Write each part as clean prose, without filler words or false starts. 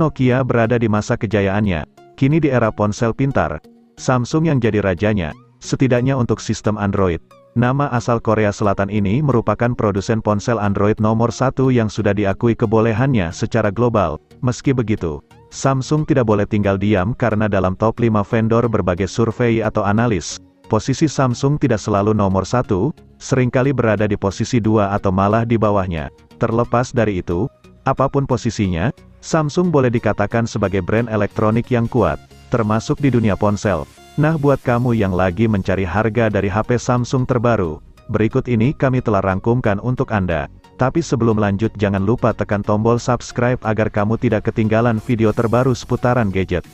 Nokia berada di masa kejayaannya, kini di era ponsel pintar, Samsung yang jadi rajanya, setidaknya untuk sistem Android. Nama asal Korea Selatan ini merupakan produsen ponsel Android nomor 1 yang sudah diakui kebolehannya secara global. Meski begitu, Samsung tidak boleh tinggal diam karena dalam top 5 vendor berbagai survei atau analis, posisi Samsung tidak selalu nomor 1, seringkali berada di posisi 2 atau malah di bawahnya. Terlepas dari itu, apapun posisinya, Samsung boleh dikatakan sebagai brand elektronik yang kuat, termasuk di dunia ponsel. Nah, buat kamu yang lagi mencari harga dari HP Samsung terbaru, berikut ini kami telah rangkumkan untuk Anda. Tapi sebelum lanjut jangan lupa tekan tombol subscribe agar kamu tidak ketinggalan video terbaru seputaran gadget.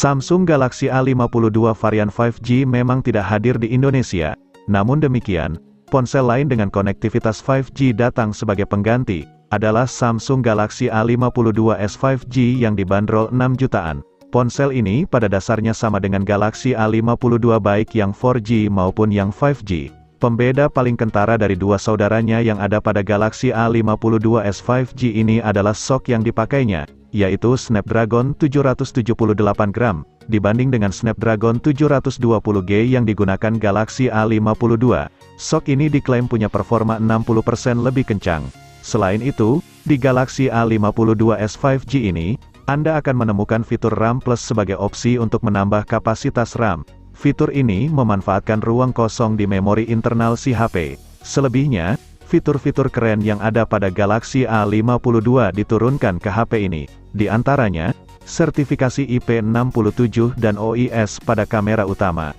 Samsung Galaxy A52 varian 5G memang tidak hadir di Indonesia, namun demikian, ponsel lain dengan konektivitas 5G datang sebagai pengganti, adalah Samsung Galaxy A52s 5G yang dibanderol 6 jutaan. Ponsel ini pada dasarnya sama dengan Galaxy A52 baik yang 4G maupun yang 5G. Pembeda paling kentara dari dua saudaranya yang ada pada Galaxy A52s 5G ini adalah SoC yang dipakainya, yaitu Snapdragon 778 gram, dibanding dengan Snapdragon 720G yang digunakan Galaxy A52. SoC ini diklaim punya performa 60% lebih kencang. Selain itu, di Galaxy A52s 5G ini, Anda akan menemukan fitur RAM Plus sebagai opsi untuk menambah kapasitas RAM. Fitur ini memanfaatkan ruang kosong di memori internal si HP. Selebihnya, fitur-fitur keren yang ada pada Galaxy A52 diturunkan ke HP ini. Di antaranya, sertifikasi IP67 dan OIS pada kamera utama.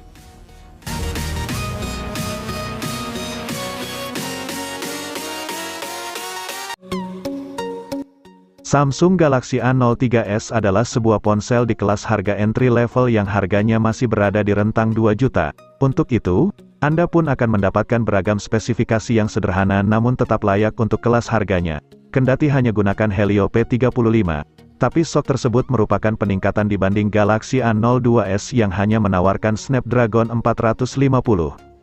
Samsung Galaxy A03s adalah sebuah ponsel di kelas harga entry level yang harganya masih berada di rentang 2 juta. Untuk itu, Anda pun akan mendapatkan beragam spesifikasi yang sederhana namun tetap layak untuk kelas harganya. Kendati hanya gunakan Helio P35, tapi SoC tersebut merupakan peningkatan dibanding Galaxy A02s yang hanya menawarkan Snapdragon 450.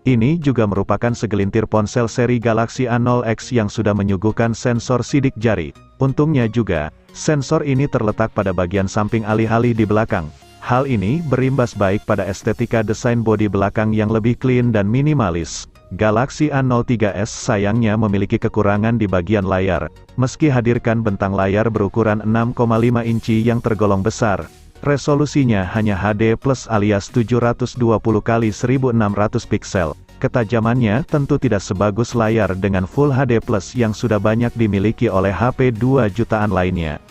Ini juga merupakan segelintir ponsel seri Galaxy A0X yang sudah menyuguhkan sensor sidik jari. Untungnya juga, sensor ini terletak pada bagian samping alih-alih di belakang. Hal ini berimbas baik pada estetika desain bodi belakang yang lebih clean dan minimalis. Galaxy A03s sayangnya memiliki kekurangan di bagian layar. Meski hadirkan bentang layar berukuran 6,5 inci yang tergolong besar, resolusinya hanya HD+ alias 720x1600 piksel. Ketajamannya tentu tidak sebagus layar dengan Full HD+ yang sudah banyak dimiliki oleh HP 2 jutaan lainnya.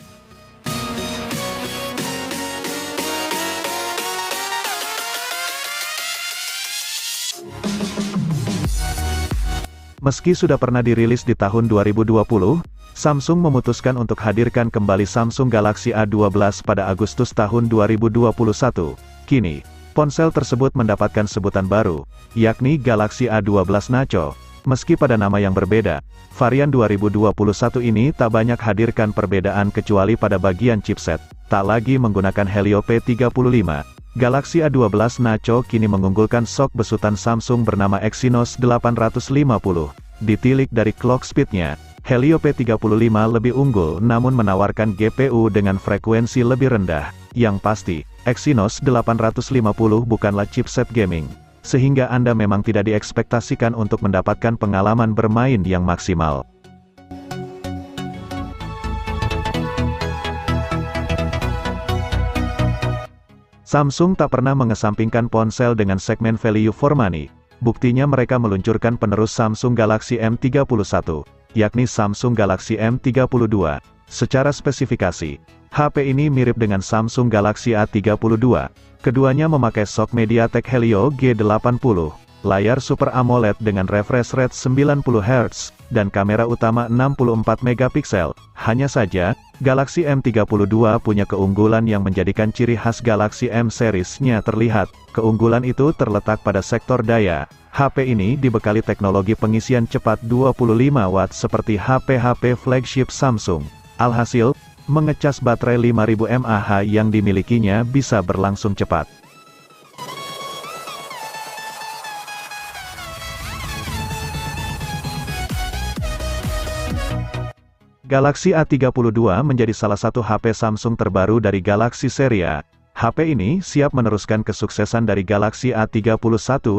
Meski sudah pernah dirilis di tahun 2020, Samsung memutuskan untuk hadirkan kembali Samsung Galaxy A12 pada Agustus tahun 2021. Kini, ponsel tersebut mendapatkan sebutan baru, yakni Galaxy A12 Nacho. Meski pada nama yang berbeda, varian 2021 ini tak banyak hadirkan perbedaan kecuali pada bagian chipset. Tak lagi menggunakan Helio P35, Galaxy A12 Nacho kini mengunggulkan SoC besutan Samsung bernama Exynos 850. Ditilik dari clock speed-nya, Helio P35 lebih unggul namun menawarkan GPU dengan frekuensi lebih rendah. Yang pasti, Exynos 850 bukanlah chipset gaming, sehingga Anda memang tidak diekspektasikan untuk mendapatkan pengalaman bermain yang maksimal. Samsung tak pernah mengesampingkan ponsel dengan segmen value for money. Buktinya mereka meluncurkan penerus Samsung Galaxy M31, yakni Samsung Galaxy M32. Secara spesifikasi, HP ini mirip dengan Samsung Galaxy A32. Keduanya memakai SoC MediaTek Helio G80, layar Super AMOLED dengan refresh rate 90 Hz, dan kamera utama 64 megapiksel. Hanya saja, Galaxy M32 punya keunggulan yang menjadikan ciri khas Galaxy M series-nya terlihat. Keunggulan itu terletak pada sektor daya. HP ini dibekali teknologi pengisian cepat 25 watt seperti HP-HP flagship Samsung. Alhasil, mengecas baterai 5000 mAh yang dimilikinya bisa berlangsung cepat. Galaxy A32 menjadi salah satu HP Samsung terbaru dari Galaxy seri A. HP ini siap meneruskan kesuksesan dari Galaxy A31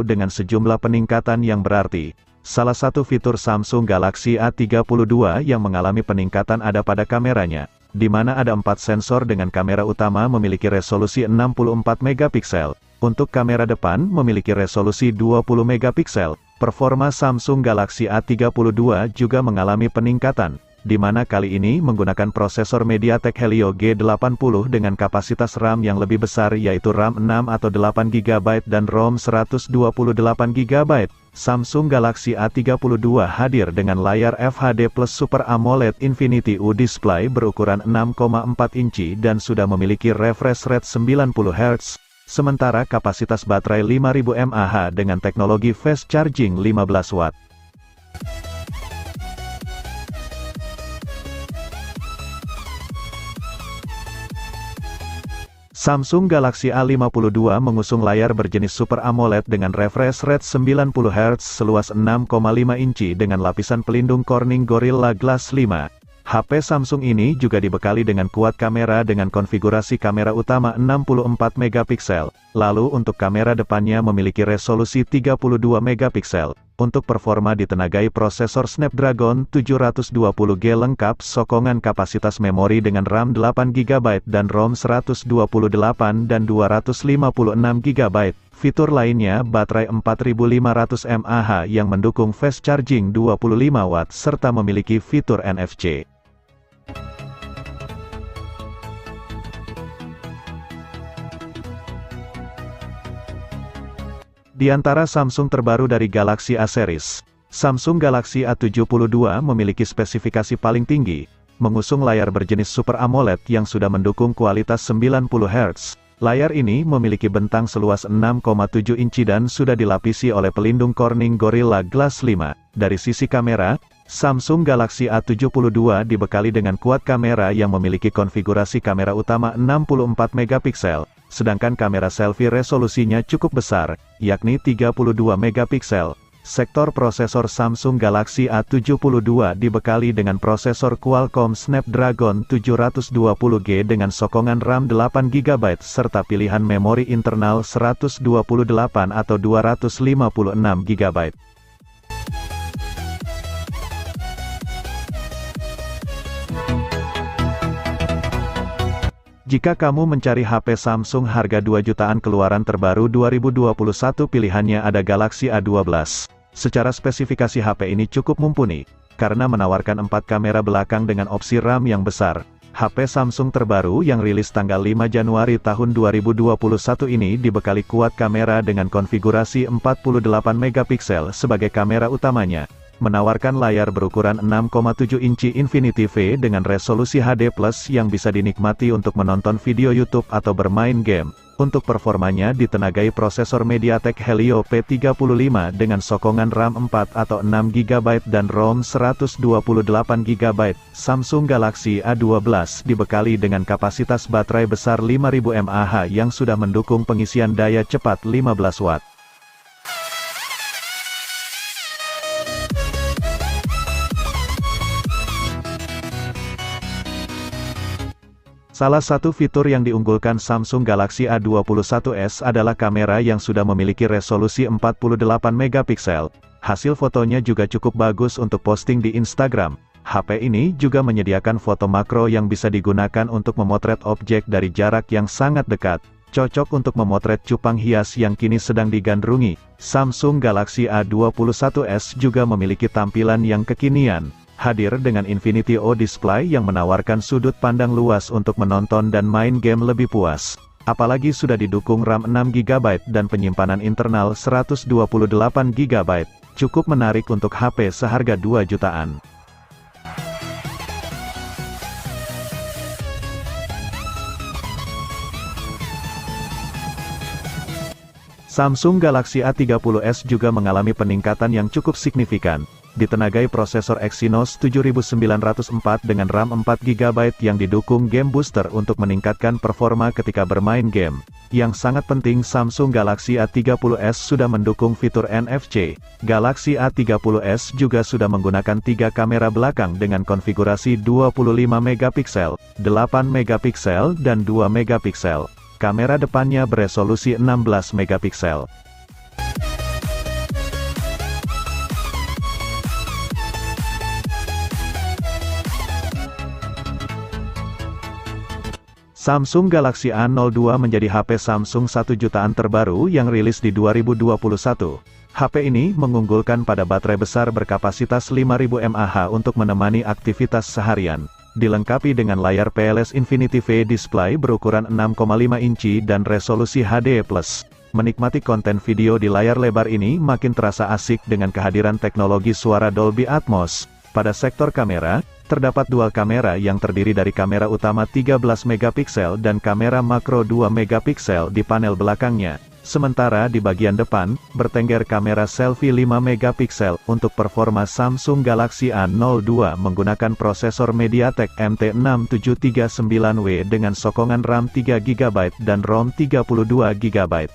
dengan sejumlah peningkatan yang berarti. Salah satu fitur Samsung Galaxy A32 yang mengalami peningkatan ada pada kameranya, di mana ada 4 sensor dengan kamera utama memiliki resolusi 64 megapiksel. Untuk kamera depan memiliki resolusi 20 megapiksel. Performa Samsung Galaxy A32 juga mengalami peningkatan, di mana kali ini menggunakan prosesor MediaTek Helio G80 dengan kapasitas RAM yang lebih besar yaitu RAM 6 atau 8 GB dan ROM 128 GB. Samsung Galaxy A32 hadir dengan layar FHD Plus Super AMOLED Infinity U Display berukuran 6,4 inci dan sudah memiliki refresh rate 90 Hz, sementara kapasitas baterai 5000 mAh dengan teknologi fast charging 15 watt. Samsung Galaxy A52 mengusung layar berjenis Super AMOLED dengan refresh rate 90 Hz seluas 6,5 inci dengan lapisan pelindung Corning Gorilla Glass 5. HP Samsung ini juga dibekali dengan kuat kamera dengan konfigurasi kamera utama 64 megapiksel. Lalu untuk kamera depannya memiliki resolusi 32 megapiksel. Untuk performa ditenagai prosesor Snapdragon 720G lengkap sokongan kapasitas memori dengan RAM 8 GB dan ROM 128 dan 256 GB. Fitur lainnya baterai 4500 mAh yang mendukung fast charging 25 watt serta memiliki fitur NFC. Di antara Samsung terbaru dari Galaxy A series, Samsung Galaxy A72 memiliki spesifikasi paling tinggi, mengusung layar berjenis Super AMOLED yang sudah mendukung kualitas 90 Hz. Layar ini memiliki bentang seluas 6,7 inci dan sudah dilapisi oleh pelindung Corning Gorilla Glass 5. Dari sisi kamera, Samsung Galaxy A72 dibekali dengan kuat kamera yang memiliki konfigurasi kamera utama 64 megapiksel. Sedangkan kamera selfie resolusinya cukup besar, yakni 32 megapiksel. Sektor prosesor Samsung Galaxy A72 dibekali dengan prosesor Qualcomm Snapdragon 720G dengan sokongan RAM 8 GB serta pilihan memori internal 128 atau 256 GB. Jika kamu mencari HP Samsung harga 2 jutaan keluaran terbaru 2021 pilihannya ada Galaxy A12. Secara spesifikasi HP ini cukup mumpuni, karena menawarkan 4 kamera belakang dengan opsi RAM yang besar. HP Samsung terbaru yang rilis tanggal 5 Januari tahun 2021 ini dibekali kuat kamera dengan konfigurasi 48 megapiksel sebagai kamera utamanya. Menawarkan layar berukuran 6,7 inci Infinity V dengan resolusi HD+ yang bisa dinikmati untuk menonton video YouTube atau bermain game. Untuk performanya ditenagai prosesor MediaTek Helio P35 dengan sokongan RAM 4 atau 6 GB dan ROM 128 GB. Samsung Galaxy A12 dibekali dengan kapasitas baterai besar 5000 mAh yang sudah mendukung pengisian daya cepat 15 watt. Salah satu fitur yang diunggulkan Samsung Galaxy A21s adalah kamera yang sudah memiliki resolusi 48 megapiksel. Hasil fotonya juga cukup bagus untuk posting di Instagram. HP ini juga menyediakan foto makro yang bisa digunakan untuk memotret objek dari jarak yang sangat dekat. Cocok untuk memotret cupang hias yang kini sedang digandrungi. Samsung Galaxy A21s juga memiliki tampilan yang kekinian. Hadir dengan Infinity O Display yang menawarkan sudut pandang luas untuk menonton dan main game lebih puas. Apalagi sudah didukung RAM 6 GB dan penyimpanan internal 128 GB. cukup menarik untuk HP seharga 2 jutaan. Samsung Galaxy A30s juga mengalami peningkatan yang cukup signifikan, ditenagai prosesor Exynos 7904 dengan RAM 4GB yang didukung game booster untuk meningkatkan performa ketika bermain game. Yang sangat penting, Samsung Galaxy A30s sudah mendukung fitur NFC. Galaxy A30s juga sudah menggunakan 3 kamera belakang dengan konfigurasi 25MP, 8MP, dan 2MP. Kamera depannya beresolusi 16MP. Samsung Galaxy A02 menjadi HP Samsung 1 jutaan terbaru yang rilis di 2021. HP ini mengunggulkan pada baterai besar berkapasitas 5000 mAh untuk menemani aktivitas seharian. Dilengkapi dengan layar PLS Infinity V display berukuran 6,5 inci dan resolusi HD+. Menikmati konten video di layar lebar ini makin terasa asik dengan kehadiran teknologi suara Dolby Atmos. Pada sektor kamera, terdapat dual kamera yang terdiri dari kamera utama 13MP dan kamera makro 2MP di panel belakangnya. Sementara di bagian depan, bertengger kamera selfie 5MP. Untuk performa, Samsung Galaxy A02 menggunakan prosesor MediaTek MT6739W dengan sokongan RAM 3GB dan ROM 32GB.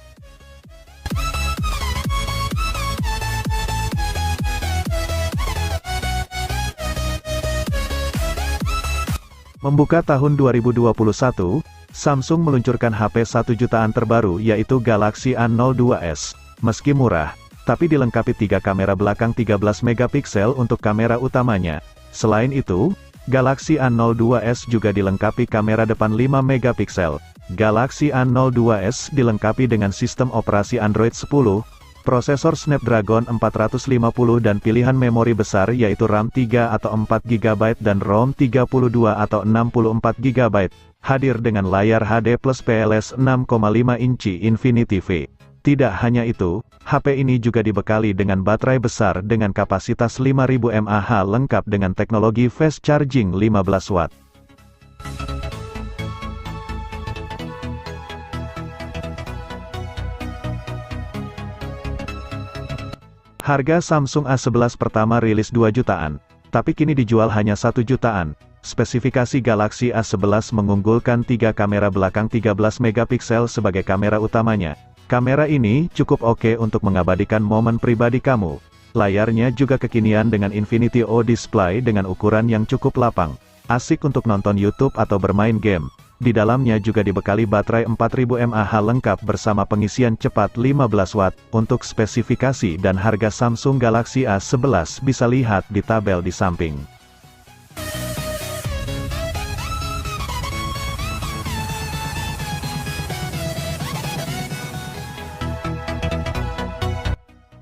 Membuka tahun 2021, Samsung meluncurkan HP 1 jutaan terbaru yaitu Galaxy A02s. Meski murah, tapi dilengkapi 3 kamera belakang 13MP untuk kamera utamanya. Selain itu, Galaxy A02s juga dilengkapi kamera depan 5MP. Galaxy A02s dilengkapi dengan sistem operasi Android 10, prosesor Snapdragon 450 dan pilihan memori besar yaitu RAM 3 atau 4GB dan ROM 32 atau 64GB. Hadir dengan layar HD plus PLS 6,5 inci Infinity V. Tidak hanya itu, HP ini juga dibekali dengan baterai besar dengan kapasitas 5000 mAh lengkap dengan teknologi fast charging 15 watt. Harga Samsung A11 pertama rilis 2 jutaan, tapi kini dijual hanya 1 jutaan. Spesifikasi Galaxy A11 mengunggulkan 3 kamera belakang 13MP sebagai kamera utamanya. Kamera ini cukup oke untuk mengabadikan momen pribadi kamu. Layarnya juga kekinian dengan Infinity O display dengan ukuran yang cukup lapang. Asik untuk nonton YouTube atau bermain game. Di dalamnya juga dibekali baterai 4000 mAh lengkap bersama pengisian cepat 15 watt. Untuk spesifikasi dan harga Samsung Galaxy A11 bisa lihat di tabel di samping.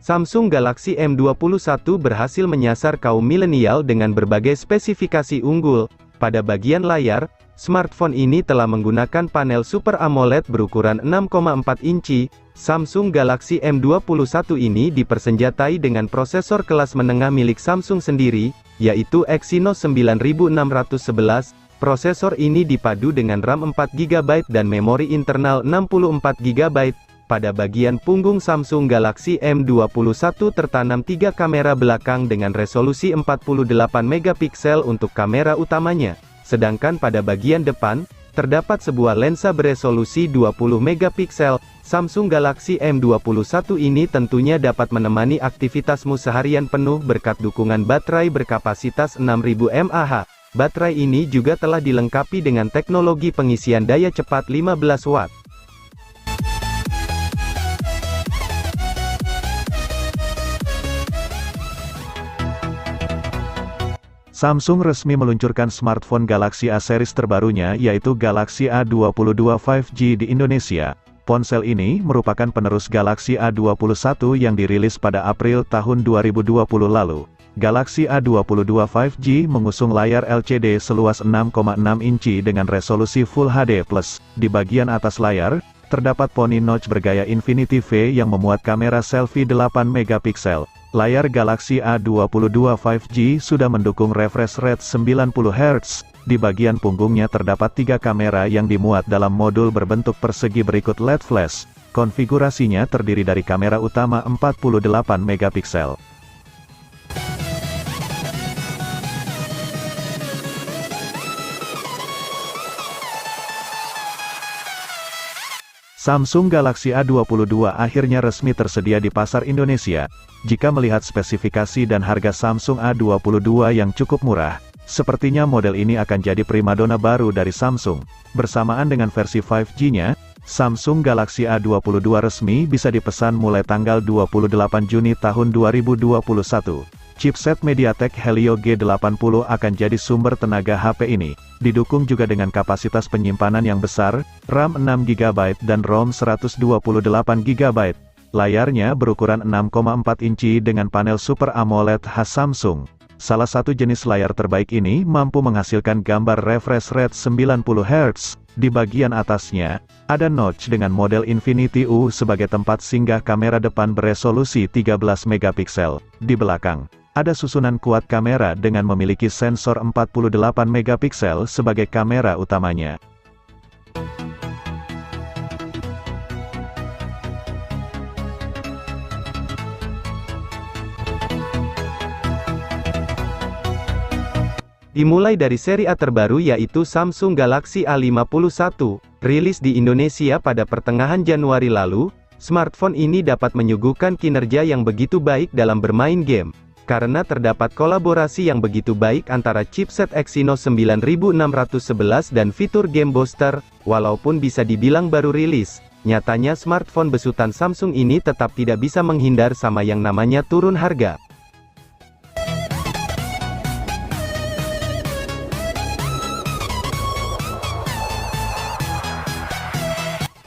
Samsung Galaxy M21 berhasil menyasar kaum milenial dengan berbagai spesifikasi unggul. Pada bagian layar, smartphone ini telah menggunakan panel Super AMOLED berukuran 6,4 inci. Samsung Galaxy M21 ini dipersenjatai dengan prosesor kelas menengah milik Samsung sendiri, yaitu Exynos 9611. Prosesor ini dipadu dengan RAM 4GB dan memori internal 64GB. Pada bagian punggung Samsung Galaxy M21 tertanam 3 kamera belakang dengan resolusi 48MP untuk kamera utamanya. Sedangkan pada bagian depan, terdapat sebuah lensa beresolusi 20MP. Samsung Galaxy M21 ini tentunya dapat menemani aktivitasmu seharian penuh berkat dukungan baterai berkapasitas 6000 mAh. Baterai ini juga telah dilengkapi dengan teknologi pengisian daya cepat 15 watt. Samsung resmi meluncurkan smartphone Galaxy A series terbarunya yaitu Galaxy A22 5G di Indonesia. Ponsel ini merupakan penerus Galaxy A21 yang dirilis pada April tahun 2020 lalu. Galaxy A22 5G mengusung layar LCD seluas 6,6 inci dengan resolusi Full HD+. Di bagian atas layar, terdapat poni notch bergaya Infinity V yang memuat kamera selfie 8MP. layar Galaxy A22 5G sudah mendukung refresh rate 90 Hz. Di bagian punggungnya terdapat 3 kamera yang dimuat dalam modul berbentuk persegi berikut LED flash. Konfigurasinya terdiri dari kamera utama 48 megapiksel. Samsung Galaxy A22 akhirnya resmi tersedia di pasar Indonesia. Jika melihat spesifikasi dan harga Samsung A22 yang cukup murah, sepertinya model ini akan jadi primadona baru dari Samsung. Bersamaan dengan versi 5G-nya, Samsung Galaxy A22 resmi bisa dipesan mulai tanggal 28 Juni tahun 2021. Chipset MediaTek Helio G80 akan jadi sumber tenaga HP ini. Didukung juga dengan kapasitas penyimpanan yang besar, RAM 6GB dan ROM 128GB. Layarnya berukuran 6,4 inci dengan panel Super AMOLED khas Samsung. Salah satu jenis layar terbaik ini mampu menghasilkan gambar refresh rate 90 Hz. Di bagian atasnya, ada notch dengan model Infinity U sebagai tempat singgah kamera depan beresolusi 13 megapiksel. Di belakang, ada susunan kuat kamera dengan memiliki sensor 48 megapiksel sebagai kamera utamanya. Dimulai dari seri A terbaru yaitu Samsung Galaxy A51, rilis di Indonesia pada pertengahan Januari lalu, smartphone ini dapat menyuguhkan kinerja yang begitu baik dalam bermain game. Karena terdapat kolaborasi yang begitu baik antara chipset Exynos 9611 dan fitur Game Booster, walaupun bisa dibilang baru rilis, nyatanya smartphone besutan Samsung ini tetap tidak bisa menghindar sama yang namanya turun harga.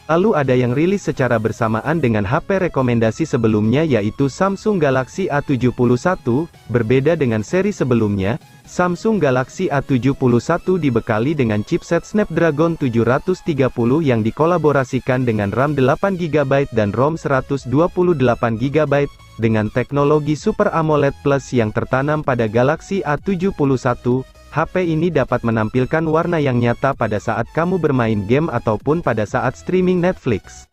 Lalu ada yang rilis secara bersamaan dengan HP rekomendasi sebelumnya yaitu Samsung Galaxy A71, berbeda dengan seri sebelumnya, Samsung Galaxy A71 dibekali dengan chipset Snapdragon 730 yang dikolaborasikan dengan RAM 8GB dan ROM 128GB, dengan teknologi Super AMOLED Plus yang tertanam pada Galaxy A71. HP ini dapat menampilkan warna yang nyata pada saat kamu bermain game ataupun pada saat streaming Netflix.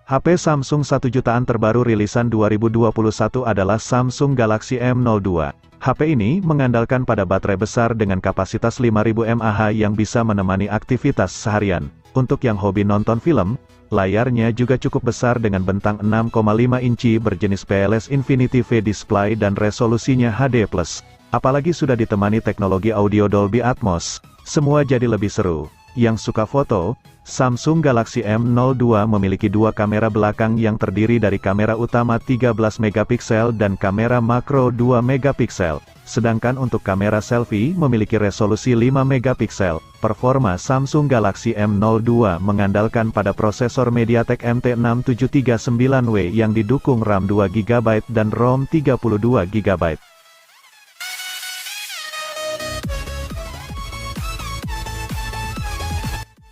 HP Samsung 1 jutaan terbaru rilisan 2021 adalah Samsung Galaxy M02. HP ini mengandalkan pada baterai besar dengan kapasitas 5000 mAh yang bisa menemani aktivitas seharian. Untuk yang hobi nonton film, layarnya juga cukup besar dengan bentang 6,5 inci berjenis PLS Infinity V display dan resolusinya HD+. Apalagi sudah ditemani teknologi audio Dolby Atmos, semua jadi lebih seru. Yang suka foto, Samsung Galaxy M02 memiliki 2 kamera belakang yang terdiri dari kamera utama 13 megapiksel dan kamera makro 2 megapiksel. Sedangkan untuk kamera selfie memiliki resolusi 5 megapiksel. Performa Samsung Galaxy M02 mengandalkan pada prosesor MediaTek MT6739W yang didukung RAM 2GB dan ROM 32GB.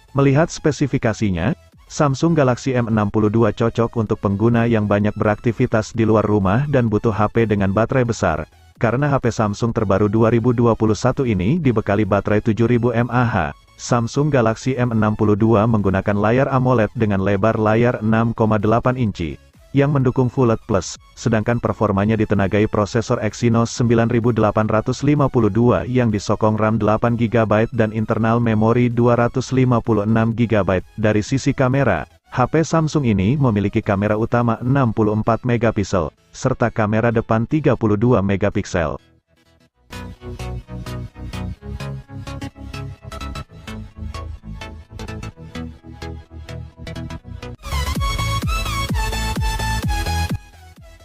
Melihat spesifikasinya, Samsung Galaxy M62 cocok untuk pengguna yang banyak beraktivitas di luar rumah dan butuh HP dengan baterai besar. Karena HP Samsung terbaru 2021 ini dibekali baterai 7000 mAh, Samsung Galaxy M62 menggunakan layar AMOLED dengan lebar layar 6,8 inci, yang mendukung Full LED Plus, sedangkan performanya ditenagai prosesor Exynos 9852 yang disokong RAM 8GB dan internal memori 256GB. Dari sisi kamera, HP Samsung ini memiliki kamera utama 64 megapiksel, serta kamera depan 32 megapiksel.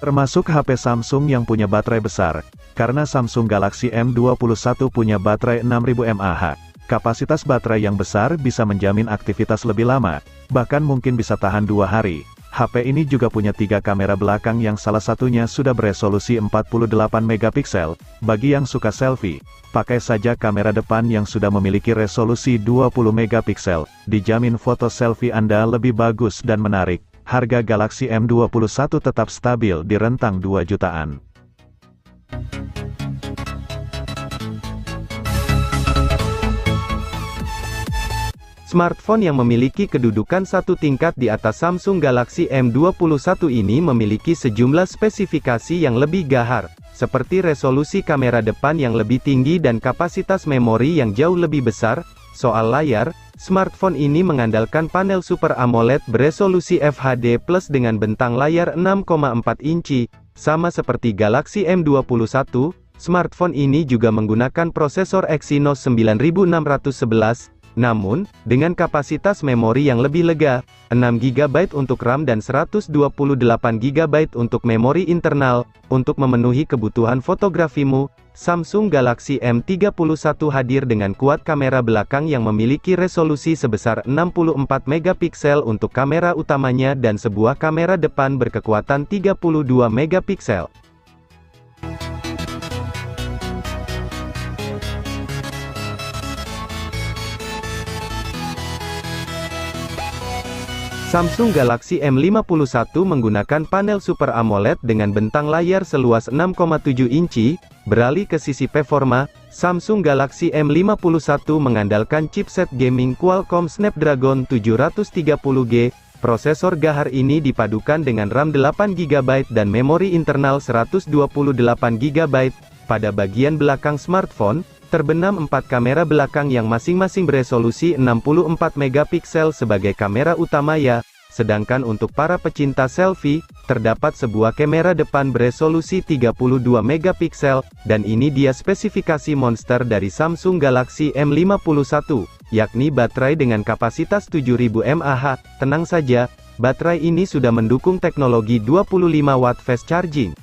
Termasuk HP Samsung yang punya baterai besar, karena Samsung Galaxy M21 punya baterai 6000 mAh. Kapasitas baterai yang besar bisa menjamin aktivitas lebih lama, bahkan mungkin bisa tahan 2 hari. HP ini juga punya 3 kamera belakang yang salah satunya sudah beresolusi 48 megapiksel. Bagi yang suka selfie, pakai saja kamera depan yang sudah memiliki resolusi 20 megapiksel. Dijamin foto selfie Anda lebih bagus dan menarik. Harga Galaxy M21 tetap stabil di rentang 2 jutaan. Smartphone yang memiliki kedudukan satu tingkat di atas Samsung Galaxy M21 ini memiliki sejumlah spesifikasi yang lebih gahar, seperti resolusi kamera depan yang lebih tinggi dan kapasitas memori yang jauh lebih besar. Soal layar, smartphone ini mengandalkan panel Super AMOLED beresolusi FHD+ dengan bentang layar 6,4 inci. Sama seperti Galaxy M21, smartphone ini juga menggunakan prosesor Exynos 9611. Namun, dengan kapasitas memori yang lebih lega, 6GB untuk RAM dan 128GB untuk memori internal. Untuk memenuhi kebutuhan fotografimu, Samsung Galaxy M31 hadir dengan kuat kamera belakang yang memiliki resolusi sebesar 64 megapiksel untuk kamera utamanya dan sebuah kamera depan berkekuatan 32 megapiksel. Samsung Galaxy M51 menggunakan panel Super AMOLED dengan bentang layar seluas 6,7 inci. Beralih ke sisi performa, Samsung Galaxy M51 mengandalkan chipset gaming Qualcomm Snapdragon 730G. Prosesor gahar ini dipadukan dengan RAM 8GB dan memori internal 128GB. Pada bagian belakang smartphone, terbenam 4 kamera belakang yang masing-masing beresolusi 64 megapiksel sebagai kamera utama ya. Sedangkan untuk para pecinta selfie, terdapat sebuah kamera depan beresolusi 32 megapiksel, dan ini dia spesifikasi monster dari Samsung Galaxy M51, yakni baterai dengan kapasitas 7000 mAh. Tenang saja, baterai ini sudah mendukung teknologi 25 watt fast charging.